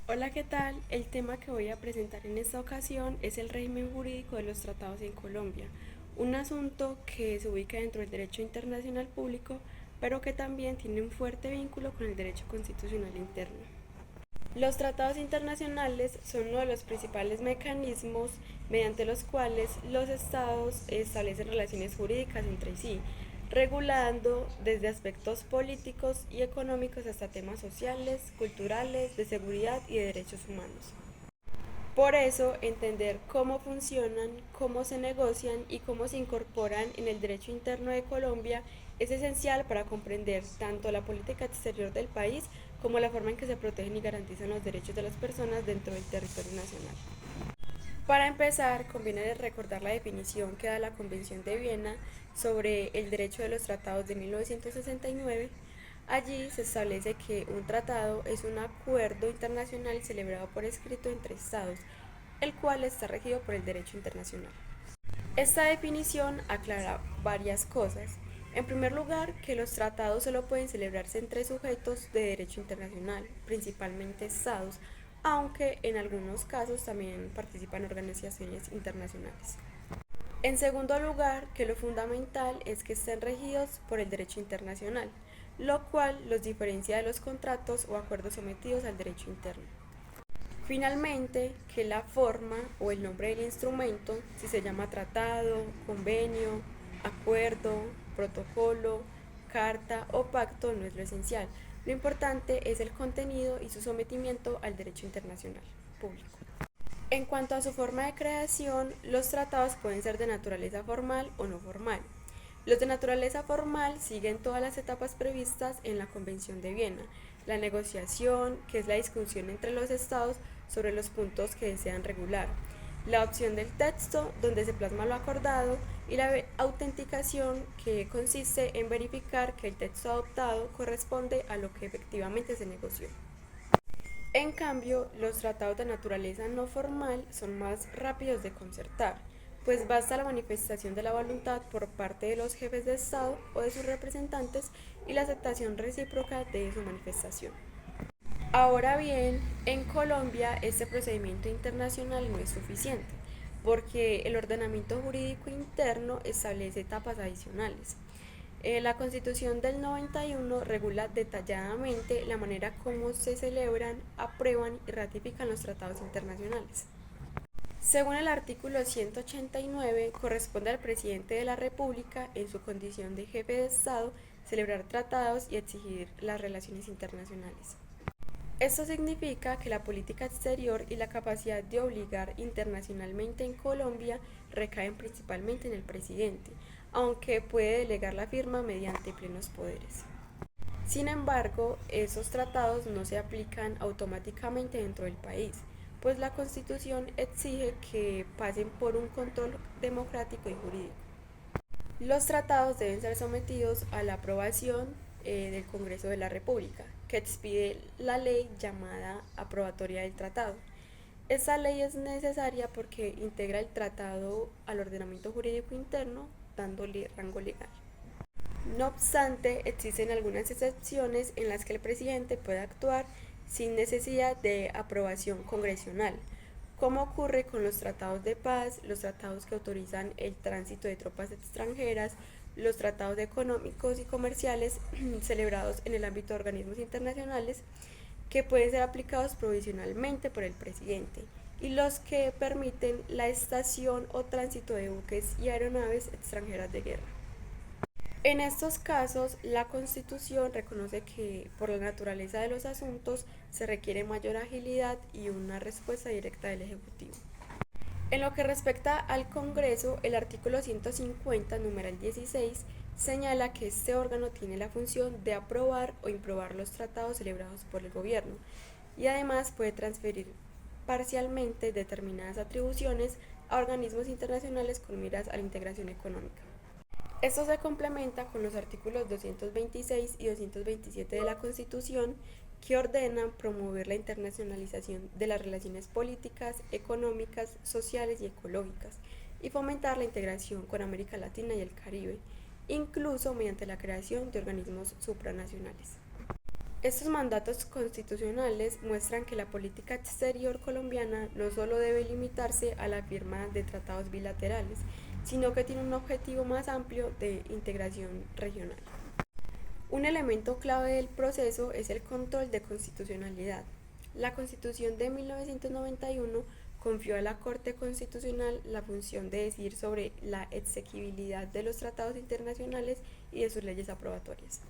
Hola, ¿qué tal? El tema que voy a presentar en esta ocasión es el régimen jurídico de los tratados en Colombia, un asunto que se ubica dentro del derecho internacional público, pero que también tiene un fuerte vínculo con el derecho constitucional interno. Los tratados internacionales son uno de los principales mecanismos mediante los cuales los estados establecen relaciones jurídicas entre sí, regulando desde aspectos políticos y económicos hasta temas sociales, culturales, de seguridad y de derechos humanos. Por eso, entender cómo funcionan, cómo se negocian y cómo se incorporan en el derecho interno de Colombia es esencial para comprender tanto la política exterior del país como la forma en que se protegen y garantizan los derechos de las personas dentro del territorio nacional. Para empezar, conviene recordar la definición que da la Convención de Viena sobre el derecho de los tratados de 1969. Allí se establece que un tratado es un acuerdo internacional celebrado por escrito entre estados, el cual está regido por el derecho internacional. Esta definición aclara varias cosas. En primer lugar, que los tratados solo pueden celebrarse entre sujetos de derecho internacional, principalmente estados, aunque en algunos casos también participan organizaciones internacionales. En segundo lugar, que lo fundamental es que estén regidos por el derecho internacional, lo cual los diferencia de los contratos o acuerdos sometidos al derecho interno. Finalmente, que la forma o el nombre del instrumento, si se llama tratado, convenio, acuerdo, protocolo, carta o pacto, no es lo esencial. Lo importante es el contenido y su sometimiento al derecho internacional público. En cuanto a su forma de creación, los tratados pueden ser de naturaleza formal o no formal. Los de naturaleza formal siguen todas las etapas previstas en la Convención de Viena: la negociación, que es la discusión entre los estados sobre los puntos que desean regular, la opción del texto, donde se plasma lo acordado, y la autenticación, que consiste en verificar que el texto adoptado corresponde a lo que efectivamente se negoció. En cambio, los tratados de naturaleza no formal son más rápidos de concertar, pues basta la manifestación de la voluntad por parte de los jefes de Estado o de sus representantes y la aceptación recíproca de su manifestación. Ahora bien, en Colombia este procedimiento internacional no es suficiente, porque el ordenamiento jurídico interno establece etapas adicionales. La Constitución del 91 regula detalladamente la manera como se celebran, aprueban y ratifican los tratados internacionales. Según el artículo 189, corresponde al presidente de la República, en su condición de jefe de Estado, celebrar tratados y exigir las relaciones internacionales. Esto significa que la política exterior y la capacidad de obligar internacionalmente en Colombia recaen principalmente en el presidente, aunque puede delegar la firma mediante plenos poderes. Sin embargo, esos tratados no se aplican automáticamente dentro del país, pues la Constitución exige que pasen por un control democrático y jurídico. Los tratados deben ser sometidos a la aprobación del Congreso de la República, que expide la ley llamada aprobatoria del tratado. Esta ley es necesaria porque integra el tratado al ordenamiento jurídico interno, dándole rango legal. No obstante, existen algunas excepciones en las que el presidente puede actuar sin necesidad de aprobación congresional, como ocurre con los tratados de paz, los tratados que autorizan el tránsito de tropas extranjeras, los tratados económicos y comerciales celebrados en el ámbito de organismos internacionales, que pueden ser aplicados provisionalmente por el presidente, y los que permiten la estación o tránsito de buques y aeronaves extranjeras de guerra. En estos casos, la Constitución reconoce que, por la naturaleza de los asuntos, se requiere mayor agilidad y una respuesta directa del Ejecutivo. En lo que respecta al Congreso, el artículo 150, numeral 16, señala que este órgano tiene la función de aprobar o improbar los tratados celebrados por el gobierno y además puede transferir parcialmente determinadas atribuciones a organismos internacionales con miras a la integración económica. Esto se complementa con los artículos 226 y 227 de la Constitución, que ordenan promover la internacionalización de las relaciones políticas, económicas, sociales y ecológicas, y fomentar la integración con América Latina y el Caribe, incluso mediante la creación de organismos supranacionales. Estos mandatos constitucionales muestran que la política exterior colombiana no solo debe limitarse a la firma de tratados bilaterales, sino que tiene un objetivo más amplio de integración regional. Un elemento clave del proceso es el control de constitucionalidad. La Constitución de 1991 confió a la Corte Constitucional la función de decidir sobre la exequibilidad de los tratados internacionales y de sus leyes aprobatorias.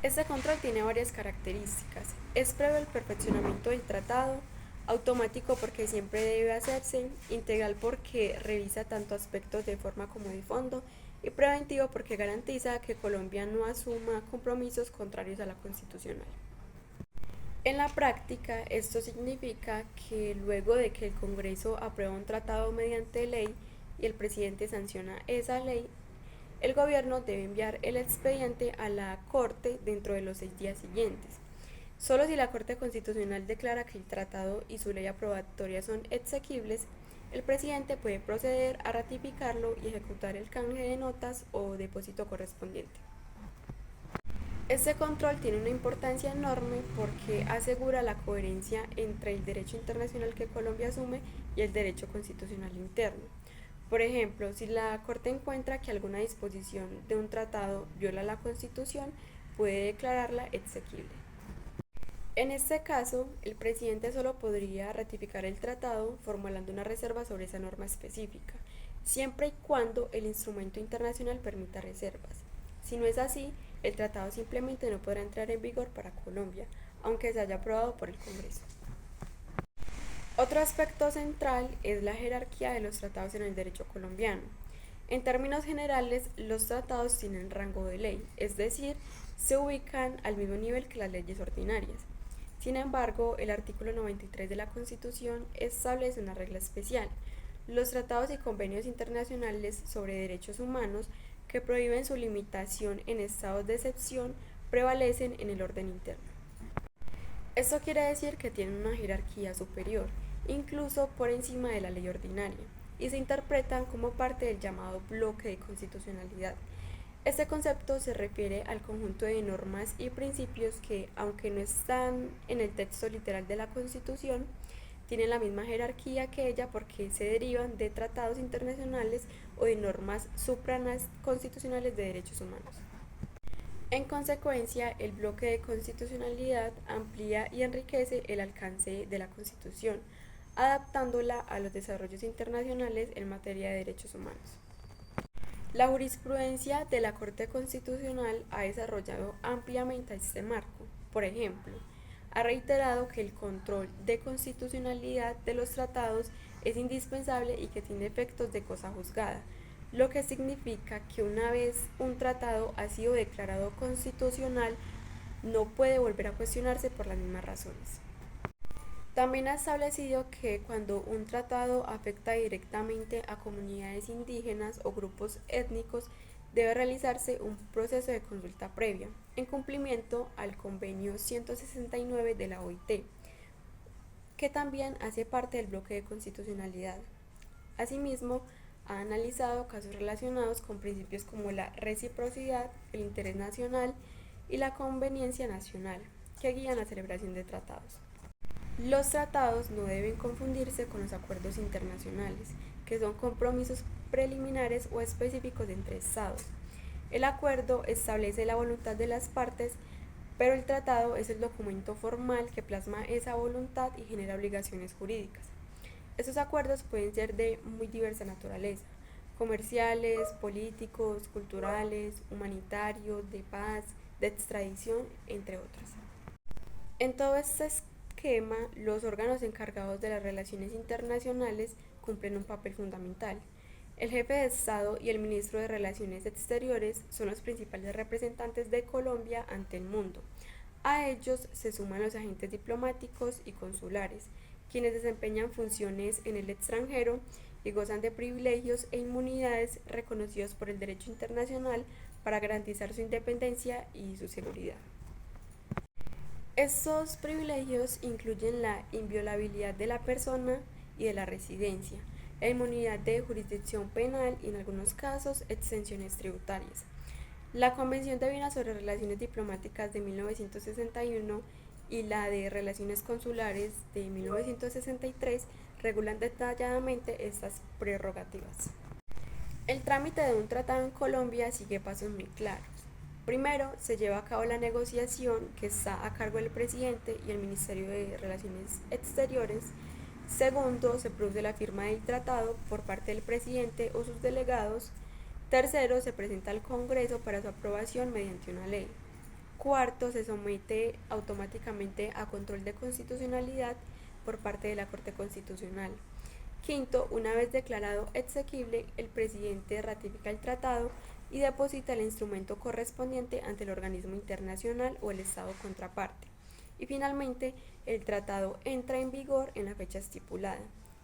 Este control tiene varias características. Es previo al perfeccionamiento del tratado, automático porque siempre debe hacerse, integral porque revisa tanto aspectos de forma como de fondo y preventivo porque garantiza que Colombia no asuma compromisos contrarios a la constitucional. En la práctica, esto significa que luego de que el Congreso aprueba un tratado mediante ley y el presidente sanciona esa ley, el gobierno debe enviar el expediente a la Corte dentro de los 6 días siguientes. Solo si la Corte Constitucional declara que el tratado y su ley aprobatoria son exequibles, el presidente puede proceder a ratificarlo y ejecutar el canje de notas o depósito correspondiente. Este control tiene una importancia enorme porque asegura la coherencia entre el derecho internacional que Colombia asume y el derecho constitucional interno. Por ejemplo, si la Corte encuentra que alguna disposición de un tratado viola la Constitución, puede declararla exequible. En este caso, el presidente solo podría ratificar el tratado formulando una reserva sobre esa norma específica, siempre y cuando el instrumento internacional permita reservas. Si no es así, el tratado simplemente no podrá entrar en vigor para Colombia, aunque se haya aprobado por el Congreso. Otro aspecto central es la jerarquía de los tratados en el derecho colombiano. En términos generales, los tratados tienen rango de ley, es decir, se ubican al mismo nivel que las leyes ordinarias. Sin embargo, el artículo 93 de la Constitución establece una regla especial. Los tratados y convenios internacionales sobre derechos humanos que prohíben su limitación en estados de excepción prevalecen en el orden interno. Esto quiere decir que tienen una jerarquía superior, incluso por encima de la ley ordinaria, y se interpretan como parte del llamado bloque de constitucionalidad. Este concepto se refiere al conjunto de normas y principios que, aunque no están en el texto literal de la Constitución, tienen la misma jerarquía que ella porque se derivan de tratados internacionales o de normas supranaconstitucionales de derechos humanos. En consecuencia, el bloque de constitucionalidad amplía y enriquece el alcance de la Constitución, adaptándola a los desarrollos internacionales en materia de derechos humanos. La jurisprudencia de la Corte Constitucional ha desarrollado ampliamente este marco. Por ejemplo, ha reiterado que el control de constitucionalidad de los tratados es indispensable y que tiene efectos de cosa juzgada, lo que significa que una vez un tratado ha sido declarado constitucional, no puede volver a cuestionarse por las mismas razones. También ha establecido que cuando un tratado afecta directamente a comunidades indígenas o grupos étnicos, debe realizarse un proceso de consulta previa, en cumplimiento al convenio 169 de la OIT, que también hace parte del bloque de constitucionalidad. Asimismo, ha analizado casos relacionados con principios como la reciprocidad, el interés nacional y la conveniencia nacional, que guían la celebración de tratados. Los tratados no deben confundirse con los acuerdos internacionales, que son compromisos preliminares o específicos entre estados. El acuerdo establece la voluntad de las partes, pero el tratado es el documento formal que plasma esa voluntad y genera obligaciones jurídicas. Estos acuerdos pueden ser de muy diversa naturaleza: comerciales, políticos, culturales, humanitarios, de paz, de extradición, entre otros. En todo este esquema, los órganos encargados de las relaciones internacionales cumplen un papel fundamental. El jefe de Estado y el ministro de Relaciones Exteriores son los principales representantes de Colombia ante el mundo. A ellos se suman los agentes diplomáticos y consulares, quienes desempeñan funciones en el extranjero y gozan de privilegios e inmunidades reconocidos por el derecho internacional para garantizar su independencia y su seguridad. Estos privilegios incluyen la inviolabilidad de la persona y de la residencia, la inmunidad de jurisdicción penal y en algunos casos exenciones tributarias. La Convención de Viena sobre Relaciones Diplomáticas de 1961 y la de Relaciones Consulares de 1963 regulan detalladamente estas prerrogativas. El trámite de un tratado en Colombia sigue pasos muy claros. Primero, se lleva a cabo la negociación que está a cargo del presidente y el Ministerio de Relaciones Exteriores. Segundo, se produce la firma del tratado por parte del presidente o sus delegados. Tercero, se presenta al Congreso para su aprobación mediante una ley. Cuarto, se somete automáticamente a control de constitucionalidad por parte de la Corte Constitucional. Quinto, una vez declarado exequible, el presidente ratifica el tratado y deposita el instrumento correspondiente ante el organismo internacional o el Estado contraparte. Y finalmente, el tratado entra en vigor en la fecha estipulada,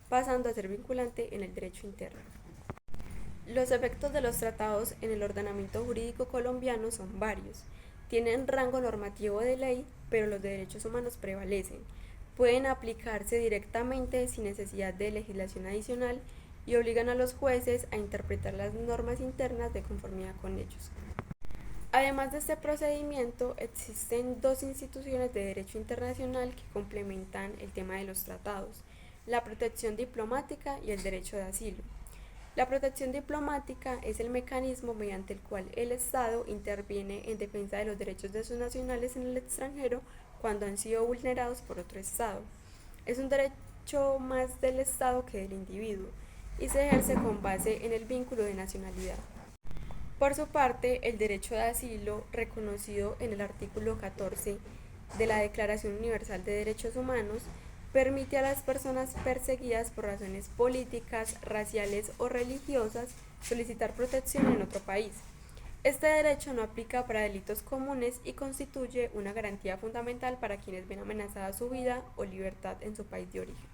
pasando a ser vinculante en el derecho interno. Los efectos de los tratados en el ordenamiento jurídico colombiano son varios. Tienen rango normativo de ley, pero los derechos humanos prevalecen. Pueden aplicarse directamente sin necesidad de legislación adicional y obligan a los jueces a interpretar las normas internas de conformidad con ellos. Además de este procedimiento, existen dos instituciones de derecho internacional que complementan el tema de los tratados: la protección diplomática y el derecho de asilo. La protección diplomática es el mecanismo mediante el cual el Estado interviene en defensa de los derechos de sus nacionales en el extranjero cuando han sido vulnerados por otro Estado. Es un derecho más del Estado que del individuo y se ejerce con base en el vínculo de nacionalidad. Por su parte, el derecho de asilo, reconocido en el artículo 14 de la Declaración Universal de Derechos Humanos, permite a las personas perseguidas por razones políticas, raciales o religiosas solicitar protección en otro país. Este derecho no aplica para delitos comunes y constituye una garantía fundamental para quienes ven amenazada su vida o libertad en su país de origen.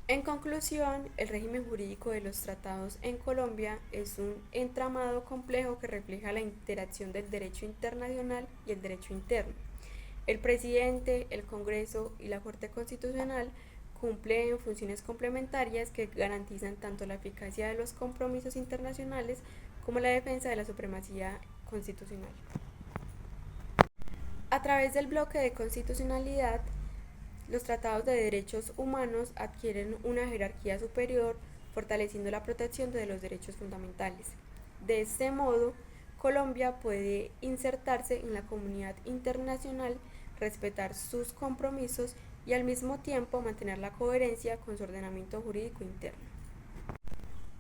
En conclusión, el régimen jurídico de los tratados en Colombia es un entramado complejo que refleja la interacción del derecho internacional y el derecho interno. El presidente, el Congreso y la Corte Constitucional cumplen funciones complementarias que garantizan tanto la eficacia de los compromisos internacionales como la defensa de la supremacía constitucional. A través del bloque de constitucionalidad, los tratados de derechos humanos adquieren una jerarquía superior, fortaleciendo la protección de los derechos fundamentales. De este modo, Colombia puede insertarse en la comunidad internacional, respetar sus compromisos y al mismo tiempo mantener la coherencia con su ordenamiento jurídico interno.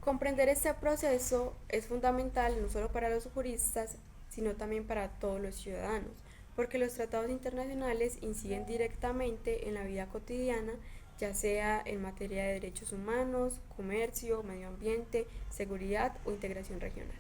Comprender este proceso es fundamental no solo para los juristas, sino también para todos los ciudadanos, porque los tratados internacionales inciden directamente en la vida cotidiana, ya sea en materia de derechos humanos, comercio, medio ambiente, seguridad o integración regional.